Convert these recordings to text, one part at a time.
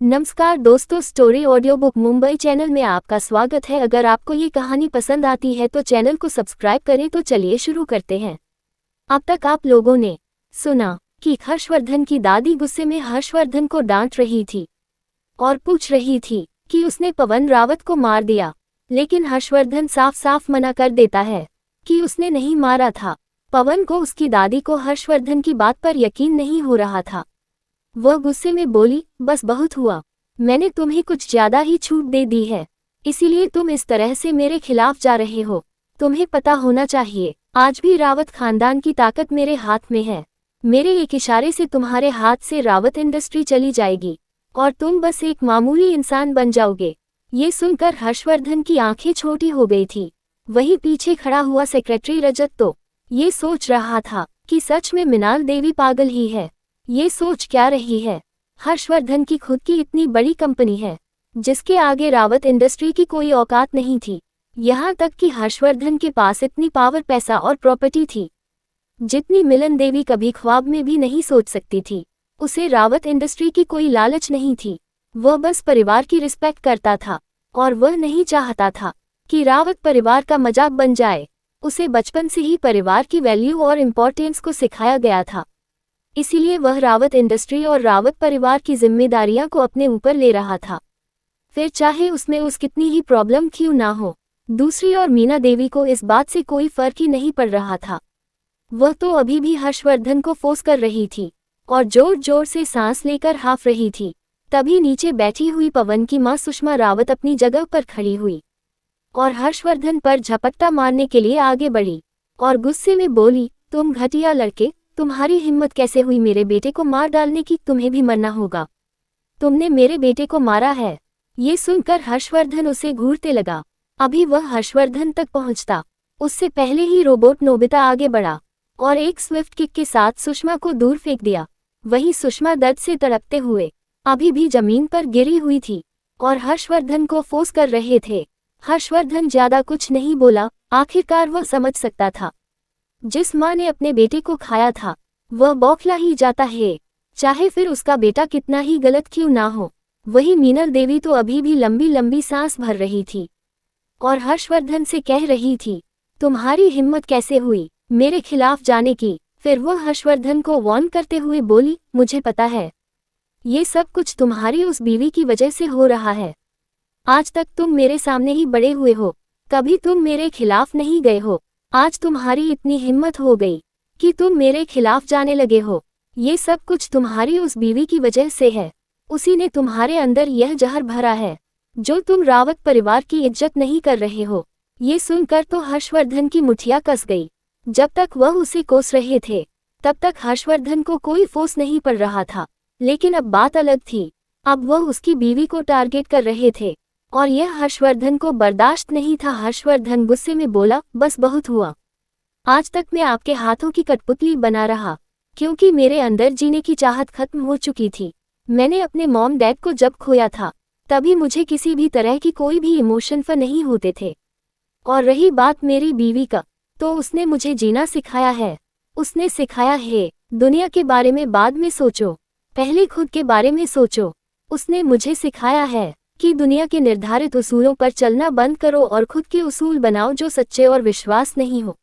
नमस्कार दोस्तों, story audio book Mumbai channel में आपका स्वागत है। अगर आपको ये कहानी पसंद आती है तो चैनल को सब्सक्राइब करें। तो चलिए शुरू करते हैं। अब तक आप लोगों ने सुना कि हर्षवर्धन की दादी गुस्से में हर्षवर्धन को डांट रही थी और पूछ रही थी कि उसने पवन रावत को मार दिया, लेकिन हर्षवर्धन साफ साफ मना कर देता है कि उसने नहीं मारा था। पवन को उसकी दादी को हर्षवर्धन की बात पर यकीन नहीं हो रहा था। वह गुस्से में बोली, बस बहुत हुआ, मैंने तुम्हें कुछ ज्यादा ही छूट दे दी है, इसीलिए तुम इस तरह से मेरे खिलाफ जा रहे हो। तुम्हें पता होना चाहिए, आज भी रावत खानदान की ताकत मेरे हाथ में है। मेरे एक इशारे से तुम्हारे हाथ से रावत इंडस्ट्री चली जाएगी और तुम बस एक मामूली इंसान बन जाओगे। ये सुनकर हर्षवर्धन की आंखें छोटी हो गई थी। वहीं पीछे खड़ा हुआ सेक्रेटरी रजत तो ये सोच रहा था कि सच में मृणाल देवी पागल ही है। ये सोच क्या रही है? हर्षवर्धन की खुद की इतनी बड़ी कंपनी है जिसके आगे रावत इंडस्ट्री की कोई औकात नहीं थी। यहाँ तक कि हर्षवर्धन के पास इतनी पावर, पैसा और प्रॉपर्टी थी जितनी मिलन देवी कभी ख्वाब में भी नहीं सोच सकती थी। उसे रावत इंडस्ट्री की कोई लालच नहीं थी। वह बस परिवार की रिस्पेक्ट करता था और वह नहीं चाहता था कि रावत परिवार का मजाक बन जाए। उसे बचपन से ही परिवार की वैल्यू और इम्पोर्टेंस को सिखाया गया था, इसीलिए वह रावत इंडस्ट्री और रावत परिवार की जिम्मेदारियां को अपने ऊपर ले रहा था, फिर चाहे उसमें कितनी ही प्रॉब्लम क्यों ना हो। दूसरी ओर मीना देवी को इस बात से कोई फर्क ही नहीं पड़ रहा था। वह तो अभी भी हर्षवर्धन को फोर्स कर रही थी और जोर जोर से सांस लेकर हाफ रही थी। तभी नीचे बैठी हुई पवन की मां सुषमा रावत अपनी जगह पर खड़ी हुई और हर्षवर्धन पर झपट्टा मारने के लिए आगे बढ़ी और गुस्से में बोली, तुम घटिया लड़के, तुम्हारी हिम्मत कैसे हुई मेरे बेटे को मार डालने की? तुम्हें भी मरना होगा, तुमने मेरे बेटे को मारा है। ये सुनकर हर्षवर्धन उसे घूरते लगा। अभी वह हर्षवर्धन तक पहुंचता उससे पहले ही रोबोट नोबिता आगे बढ़ा और एक स्विफ्ट किक के साथ सुषमा को दूर फेंक दिया। वहीं सुषमा दर्द से तड़पते हुए अभी भी जमीन पर गिरी हुई थी और हर्षवर्धन को फोर्स कर रहे थे। हर्षवर्धन ज्यादा कुछ नहीं बोला। आखिरकार वह समझ सकता था, जिस माँ ने अपने बेटे को खाया था वह बौखला ही जाता है, चाहे फिर उसका बेटा कितना ही गलत क्यों ना हो। वही मीनल देवी तो अभी भी लंबी लंबी सांस भर रही थी और हर्षवर्धन से कह रही थी, तुम्हारी हिम्मत कैसे हुई मेरे खिलाफ जाने की? फिर वह हर्षवर्धन को वार्न करते हुए बोली, मुझे पता है ये सब कुछ तुम्हारी उस बीवी की वजह से हो रहा है। आज तक तुम मेरे सामने ही बड़े हुए हो, कभी तुम मेरे खिलाफ नहीं गए हो। आज तुम्हारी इतनी हिम्मत हो गई कि तुम मेरे खिलाफ जाने लगे हो। ये सब कुछ तुम्हारी उस बीवी की वजह से है। उसी ने तुम्हारे अंदर यह जहर भरा है जो तुम रावत परिवार की इज्जत नहीं कर रहे हो। ये सुनकर तो हर्षवर्धन की मुठिया कस गई। जब तक वह उसे कोस रहे थे तब तक हर्षवर्धन को कोई फोर्स नहीं पड़ रहा था, लेकिन अब बात अलग थी। अब वह उसकी बीवी को टारगेट कर रहे थे और यह हर्षवर्धन को बर्दाश्त नहीं था। हर्षवर्धन गुस्से में बोला, बस बहुत हुआ। आज तक मैं आपके हाथों की कठपुतली बना रहा क्योंकि मेरे अंदर जीने की चाहत खत्म हो चुकी थी। मैंने अपने मॉम डैड को जब खोया था तभी मुझे किसी भी तरह की कोई भी इमोशन फर नहीं होते थे। और रही बात मेरी बीवी का, तो उसने मुझे जीना सिखाया है। उसने सिखाया है, दुनिया के बारे में बाद में सोचो, पहले खुद के बारे में सोचो। उसने मुझे सिखाया है कि दुनिया के निर्धारित उसूलों पर चलना बंद करो और खुद के उसूल बनाओ जो सच्चे और विश्वास नहीं हो।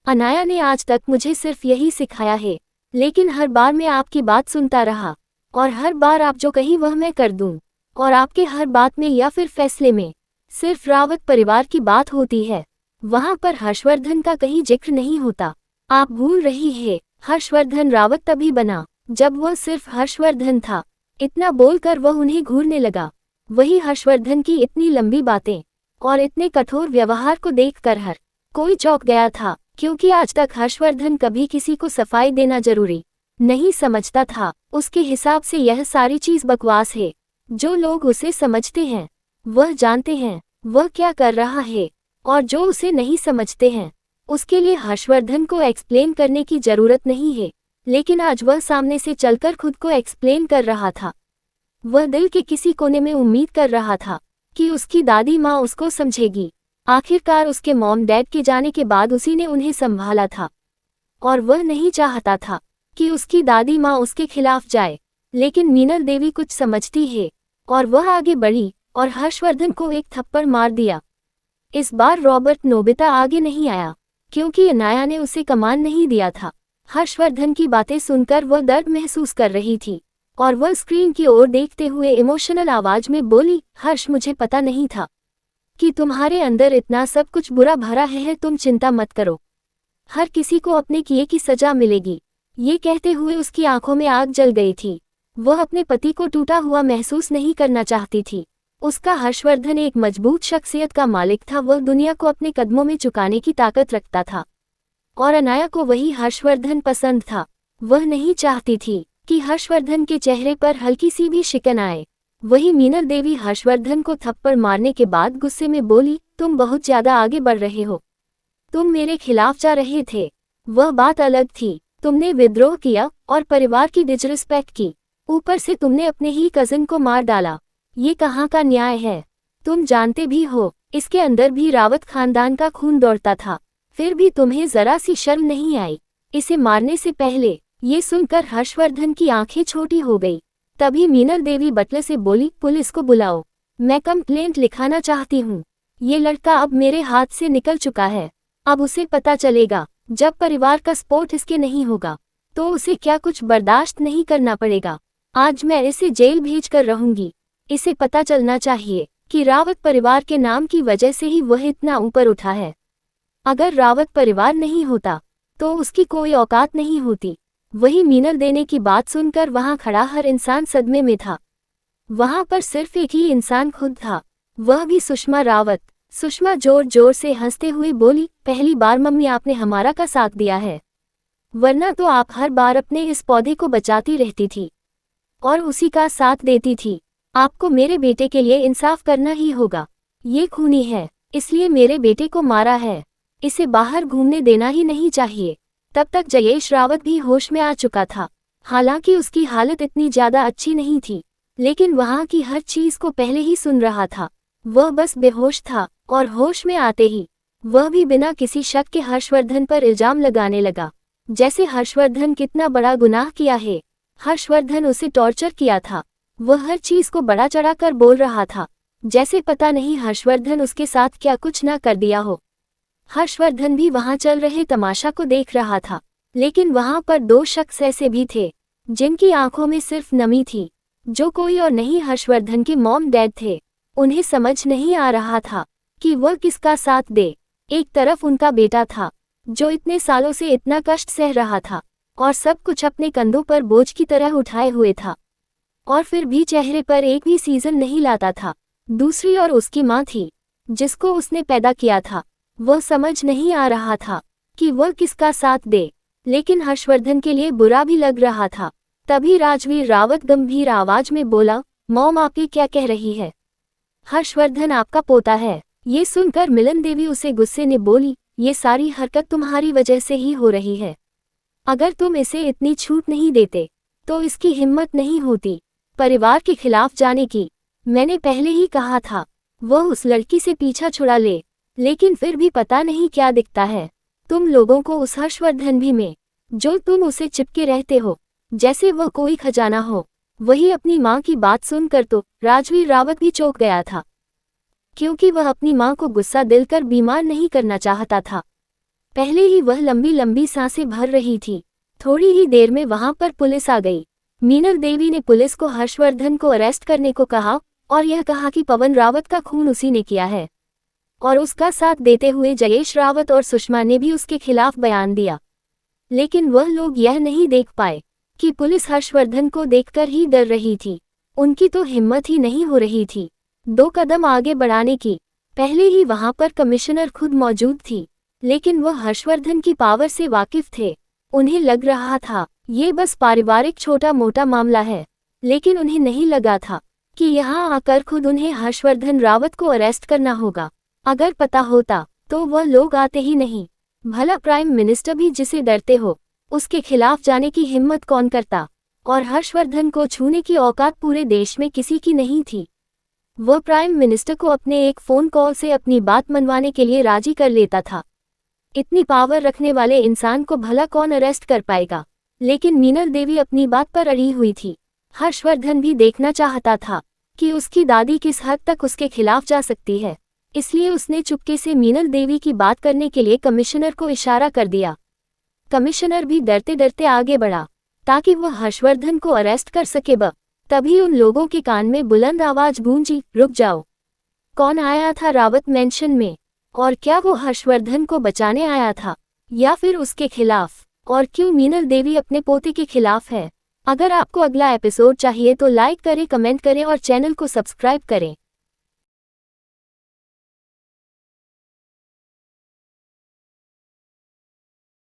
अनाया ने आज तक मुझे सिर्फ यही सिखाया है, लेकिन हर बार मैं आपकी बात सुनता रहा और हर बार आप जो कहीं वह मैं कर दूं और आपके हर बात में या फिर फैसले में सिर्फ रावत परिवार की बात होती है, वहां पर हर्षवर्धन का कहीं जिक्र नहीं होता। आप भूल रही है, हर्षवर्धन रावत तभी बना जब वह सिर्फ हर्षवर्धन था। इतना बोलकर वह उन्हें घूरने लगा। वही हर्षवर्धन की इतनी लंबी बातें और इतने कठोर व्यवहार को देखकर हर कोई चौंक गया था, क्योंकि आज तक हर्षवर्धन कभी किसी को सफाई देना जरूरी नहीं समझता था। उसके हिसाब से यह सारी चीज बकवास है। जो लोग उसे समझते हैं वह जानते हैं वह क्या कर रहा है, और जो उसे नहीं समझते हैं उसके लिए हर्षवर्धन को एक्सप्लेन करने की जरूरत नहीं है। लेकिन आज वह सामने से चलकर खुद को एक्सप्लेन कर रहा था। वह दिल के किसी कोने में उम्मीद कर रहा था कि उसकी दादी माँ उसको समझेगी। आखिरकार उसके मॉम डैड के जाने के बाद उसी ने उन्हें संभाला था और वह नहीं चाहता था कि उसकी दादी माँ उसके खिलाफ जाए। लेकिन मीनल देवी कुछ समझती है और वह आगे बढ़ी और हर्षवर्धन को एक थप्पड़ मार दिया। इस बार रॉबर्ट नोबिता आगे नहीं आया, क्योंकि अनाया ने उसे कमान नहीं दिया था। हर्षवर्धन की बातें सुनकर वह दर्द महसूस कर रही थी और वह स्क्रीन की ओर देखते हुए इमोशनल आवाज में बोली, हर्ष, मुझे पता नहीं था कि तुम्हारे अंदर इतना सब कुछ बुरा भरा है। तुम चिंता मत करो, हर किसी को अपने किए की सजा मिलेगी। ये कहते हुए उसकी आंखों में आग जल गई थी। वह अपने पति को टूटा हुआ महसूस नहीं करना चाहती थी। उसका हर्षवर्धन एक मजबूत शख्सियत का मालिक था। वह दुनिया को अपने कदमों में झुकाने की ताकत रखता था और अनाया को वही हर्षवर्धन पसंद था। वह नहीं चाहती थी कि हर्षवर्धन के चेहरे पर हल्की सी भी शिकन आए। वही मीनल देवी हर्षवर्धन को थप्पड़ मारने के बाद गुस्से में बोली, तुम बहुत ज्यादा आगे बढ़ रहे हो, तुम मेरे खिलाफ जा रहे थे। वह बात अलग थी, तुमने विद्रोह किया और परिवार की डिसरिस्पेक्ट की। ऊपर से तुमने अपने ही कजिन को मार डाला। ये कहाँ का न्याय है? तुम जानते भी हो इसके अंदर भी रावत खानदान का खून दौड़ता था, फिर भी तुम्हें जरा सी शर्म नहीं आई इसे मारने से पहले। ये सुनकर हर्षवर्धन की आंखें छोटी हो गई। तभी मीनल देवी बटलर से बोली, पुलिस को बुलाओ, मैं कंप्लेंट लिखाना चाहती हूँ। ये लड़का अब मेरे हाथ से निकल चुका है, अब उसे पता चलेगा जब परिवार का सपोर्ट इसके नहीं होगा तो उसे क्या कुछ बर्दाश्त नहीं करना पड़ेगा। आज मैं इसे जेल भेज कर रहूंगी। इसे पता चलना चाहिए कि रावत परिवार के नाम की वजह से ही वह इतना ऊपर उठा है। अगर रावत परिवार नहीं होता तो उसकी कोई औकात नहीं होती। वही मीनल देने की बात सुनकर वहां खड़ा हर इंसान सदमे में था। वहां पर सिर्फ एक ही इंसान खुद था, वह भी सुषमा रावत। सुषमा जोर जोर से हंसते हुए बोली, पहली बार मम्मी आपने हमारा का साथ दिया है, वरना तो आप हर बार अपने इस पौधे को बचाती रहती थी और उसी का साथ देती थी। आपको मेरे बेटे के लिए इंसाफ करना ही होगा। ये खूनी है, इसलिए मेरे बेटे को मारा है। इसे बाहर घूमने देना ही नहीं चाहिए। तब तक जयेश रावत भी होश में आ चुका था। हालांकि उसकी हालत इतनी ज्यादा अच्छी नहीं थी, लेकिन वहां की हर चीज को पहले ही सुन रहा था। वह बस बेहोश था और होश में आते ही वह भी बिना किसी शक के हर्षवर्धन पर इल्जाम लगाने लगा, जैसे हर्षवर्धन कितना बड़ा गुनाह किया है। हर्षवर्धन उसे टॉर्चर किया था। वह हर चीज को बड़ा चढ़ाकर बोल रहा था, जैसे पता नहीं हर्षवर्धन उसके साथ क्या कुछ ना कर दिया हो। हर्षवर्धन भी वहां चल रहे तमाशा को देख रहा था, लेकिन वहां पर दो शख्स ऐसे भी थे जिनकी आंखों में सिर्फ नमी थी, जो कोई और नहीं हर्षवर्धन के मॉम डैड थे। उन्हें समझ नहीं आ रहा था कि वह किसका साथ दे। एक तरफ उनका बेटा था जो इतने सालों से इतना कष्ट सह रहा था और सब कुछ अपने कंधों पर बोझ की तरह उठाए हुए था, और फिर भी चेहरे पर एक भी सीजन नहीं लाता था। दूसरी ओर उसकी माँ थी जिसको उसने पैदा किया था। वह समझ नहीं आ रहा था कि वह किसका साथ दे, लेकिन हर्षवर्धन के लिए बुरा भी लग रहा था। तभी राजवीर रावत गंभीर आवाज में बोला, मॉम आप ये क्या कह रही है? हर्षवर्धन आपका पोता है। ये सुनकर मिलन देवी उसे गुस्से ने बोली, ये सारी हरकत तुम्हारी वजह से ही हो रही है। अगर तुम इसे इतनी छूट नहीं देते तो इसकी हिम्मत नहीं होती परिवार के खिलाफ जाने की। मैंने पहले ही कहा था वह उस लड़की से पीछा छुड़ा ले, लेकिन फिर भी पता नहीं क्या दिखता है तुम लोगों को उस हर्षवर्धन भी में, जो तुम उसे चिपके रहते हो जैसे वह कोई खजाना हो। वही अपनी माँ की बात सुनकर तो राजवीर रावत भी चौंक गया था, क्योंकि वह अपनी माँ को गुस्सा दिलकर बीमार नहीं करना चाहता था। पहले ही वह लंबी लंबी सांसें भर रही थी। थोड़ी ही देर में वहां पर पुलिस आ गई। मीनल देवी ने पुलिस को हर्षवर्धन को अरेस्ट करने को कहा और यह कहा कि पवन रावत का खून उसी ने किया है, और उसका साथ देते हुए जयेश रावत और सुषमा ने भी उसके खिलाफ बयान दिया। लेकिन वह लोग यह नहीं देख पाए कि पुलिस हर्षवर्धन को देखकर ही डर रही थी। उनकी तो हिम्मत ही नहीं हो रही थी 2 कदम आगे बढ़ाने की। पहले ही वहां पर कमिश्नर खुद मौजूद थी, लेकिन वह हर्षवर्धन की पावर से वाकिफ थे। उन्हें लग रहा था ये बस पारिवारिक छोटा मोटा मामला है, लेकिन उन्हें नहीं लगा था कि यहाँ आकर खुद उन्हें हर्षवर्धन रावत को अरेस्ट करना होगा। अगर पता होता तो वह लोग आते ही नहीं। भला प्राइम मिनिस्टर भी जिसे डरते हो उसके खिलाफ जाने की हिम्मत कौन करता? और हर्षवर्धन को छूने की औकात पूरे देश में किसी की नहीं थी। वह प्राइम मिनिस्टर को अपने एक फोन कॉल से अपनी बात मनवाने के लिए राजी कर लेता था। इतनी पावर रखने वाले इंसान को भला कौन अरेस्ट कर पाएगा? लेकिन मीनल देवी अपनी बात पर अड़ी हुई थी। हर्षवर्धन भी देखना चाहता था कि उसकी दादी किस हद तक उसके खिलाफ जा सकती है। इसलिए उसने चुपके से मीनल देवी की बात करने के लिए कमिश्नर को इशारा कर दिया। कमिश्नर भी डरते डरते आगे बढ़ा ताकि वह हर्षवर्धन को अरेस्ट कर सके। तभी उन लोगों के कान में बुलंद आवाज गूंजी, रुक जाओ। कौन आया था रावत मेंशन में? और क्या वो हर्षवर्धन को बचाने आया था या फिर उसके खिलाफ? और क्यों मीनल देवी अपने पोते के खिलाफ है? अगर आपको अगला एपिसोड चाहिए तो लाइक करें, कमेंट करें और चैनल को सब्सक्राइब करें।